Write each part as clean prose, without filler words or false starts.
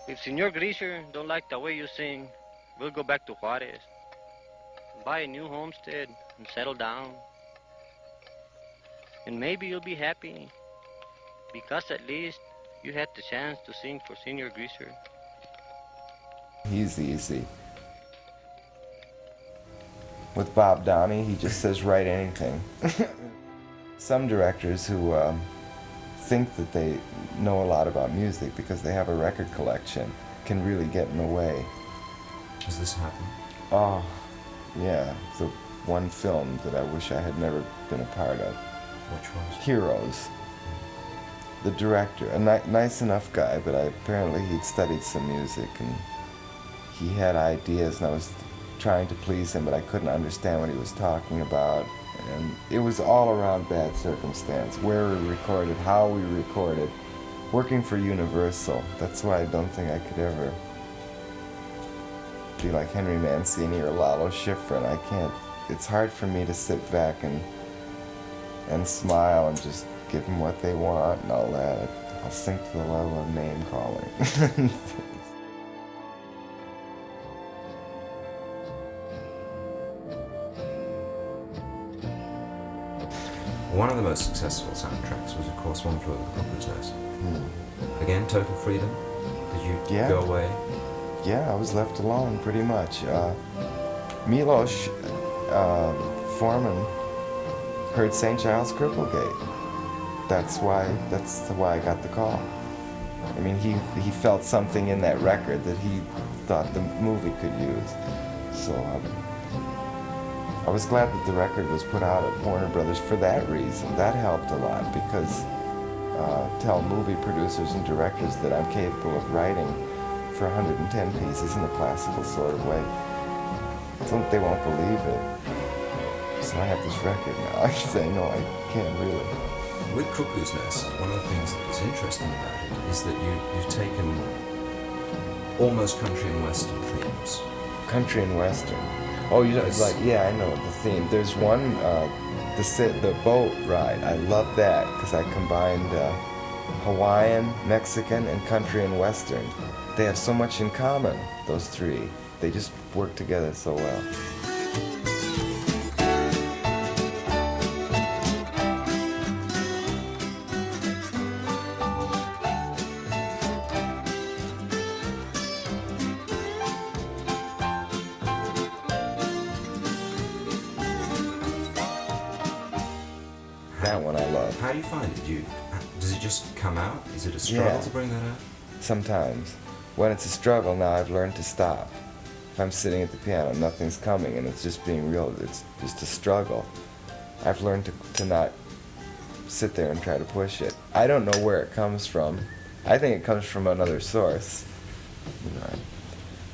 If Senor Greasre don't like the way you sing, we'll go back to Juarez, buy a new homestead, and settle down. And maybe you'll be happy, because at least you had the chance to sing for Senor Greasre. He's easy. With Bob Downey, he just says write anything. Some directors who think that they know a lot about music because they have a record collection can really get in the way. Has this happened? Oh, yeah. The one film that I wish I had never been a part of. Which was? Heroes. The director, a nice enough guy, but apparently he'd studied some music and he had ideas, and I was trying to please him, but I couldn't understand what he was talking about. And it was all around bad circumstance. Where we recorded, how we recorded, working for Universal. That's why I don't think I could ever be like Henry Mancini or Lalo Schifrin. I can't. It's hard for me to sit back and smile and just give them what they want and all that. I'll sink to the level of name calling. One of the most successful soundtracks was, of course, One Flew Over the Cuckoo's Nest. Again, total freedom. Did you go away? Yeah, I was left alone pretty much. Milos Foreman heard St. Giles Cripplegate. That's why I got the call. I mean, he felt something in that record that he thought the movie could use. So I was glad that the record was put out at Warner Brothers for that reason. That helped a lot, because tell movie producers and directors that I'm capable of writing for 110 pieces in a classical sort of way, they won't believe it. So I have this record now. I say, no, I can't really. With Cuckoo's Nest, one of the things that is interesting about it is that you've taken almost country and western themes. Country and western. Oh, you know, it's like, yeah, I know the theme. There's one, the boat ride. I love that because I combined Hawaiian, Mexican, and country and western. They have so much in common, those three. They just work together so well. That one I love. How do you find it? Does it just come out? Is it a struggle to bring that out? Sometimes. When it's a struggle, now I've learned to stop. If I'm sitting at the piano, nothing's coming, and it's just being real, it's just a struggle. I've learned to not sit there and try to push it. I don't know where it comes from. I think it comes from another source. You know,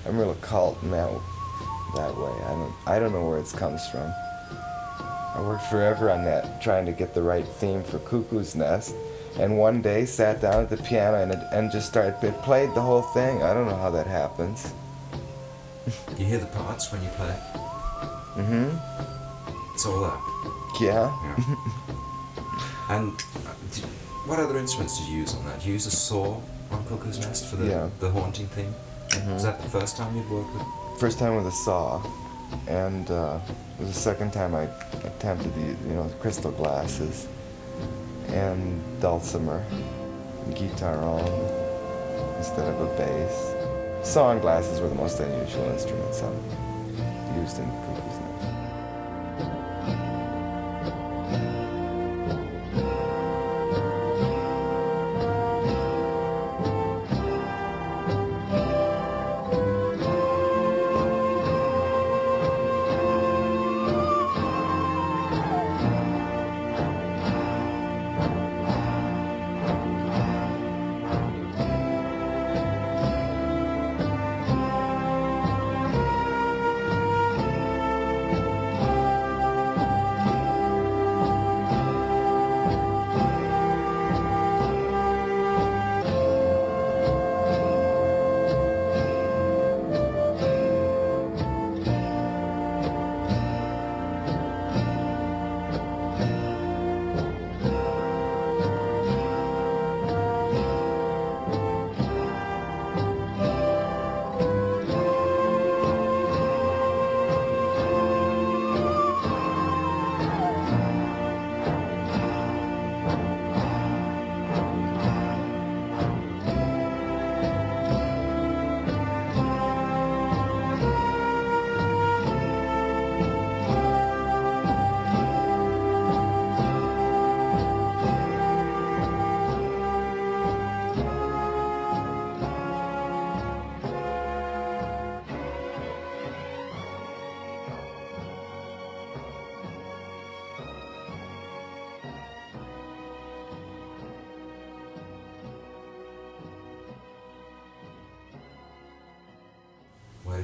I'm real occult in that way. I don't know where it comes from. I worked forever on that, trying to get the right theme for Cuckoo's Nest, and one day sat down at the piano and just it played the whole thing. I don't know how that happens. You hear the parts when you play? Mm-hmm. It's all that? Yeah. And what other instruments did you use on that? Did you use a saw on Cuckoo's Nest for the haunting theme? Was that the first time you'd worked with? First time with a saw, and it was the second time I attempted the crystal glasses and dulcimer and guitar on instead of a bass. Saw and glasses were the most unusual instruments used in Cuckoo's Nest.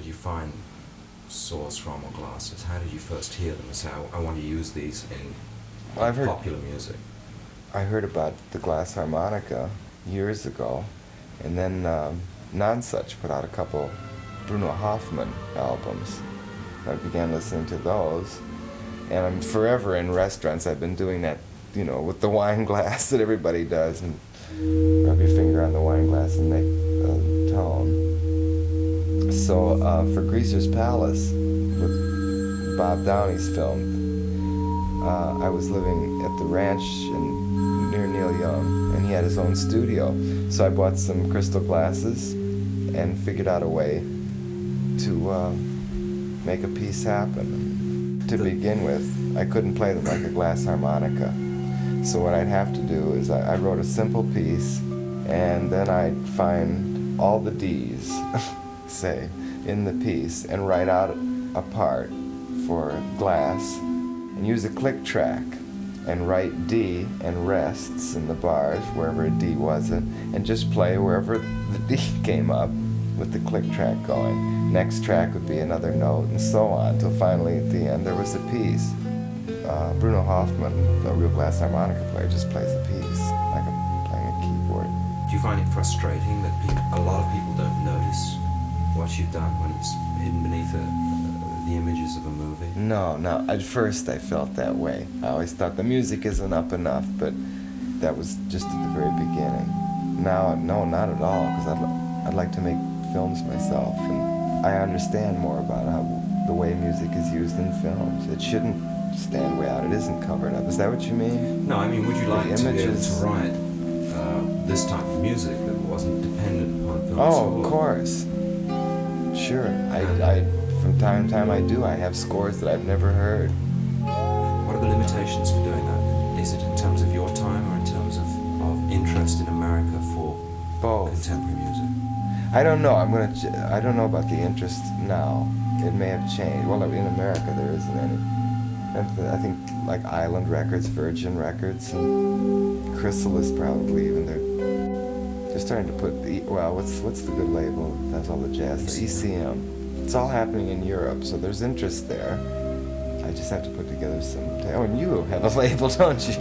did you find saws from or glasses? How did you first hear them and say, I want to use these in popular music? I heard about the glass harmonica years ago, and then Nonsuch put out a couple Bruno Hoffman albums. I began listening to those, and I'm forever in restaurants. I've been doing that, you know, with the wine glass that everybody does, and rub your finger on the wine glass and make a tone. So for Greaser's Palace, with Bob Downey's film, I was living at the ranch near Neil Young, and he had his own studio. So I bought some crystal glasses and figured out a way to make a piece happen. To begin with, I couldn't play them like a glass harmonica. So what I'd have to do is I wrote a simple piece, and then I'd find all the D's, say, in the piece, and write out a part for glass, and use a click track, and write D and rests in the bars, wherever a D wasn't, and just play wherever the D came up with the click track going. Next track would be another note, and so on, till finally at the end there was a piece. Bruno Hoffman, the real glass harmonica player, just plays a piece, like playing a keyboard. Do you find it frustrating that a lot of people don't notice what you've done when it's hidden beneath the images of a movie? No, at first I felt that way. I always thought the music isn't up enough, but that was just at the very beginning. Now, no, not at all, because I'd like to make films myself, and I understand more about the way music is used in films. It shouldn't stand way out. It isn't covered up. Is that what you mean? No, I mean, would you like to be able to write this type of music that wasn't dependent upon film? Oh, of course. Sure. I from time to time I do. I have scores that I've never heard. What are the limitations for doing that? Is it in terms of your time or in terms of interest in America for both contemporary music? I don't know. I don't know about the interest now. It may have changed. Well, in America there isn't any. I think like Island Records, Virgin Records, and Chrysalis probably even. They're starting to put what's the good label that has all the jazz? The ECM. It's all happening in Europe, so there's interest there. I just have to put together some. Oh, and you have a label, don't you?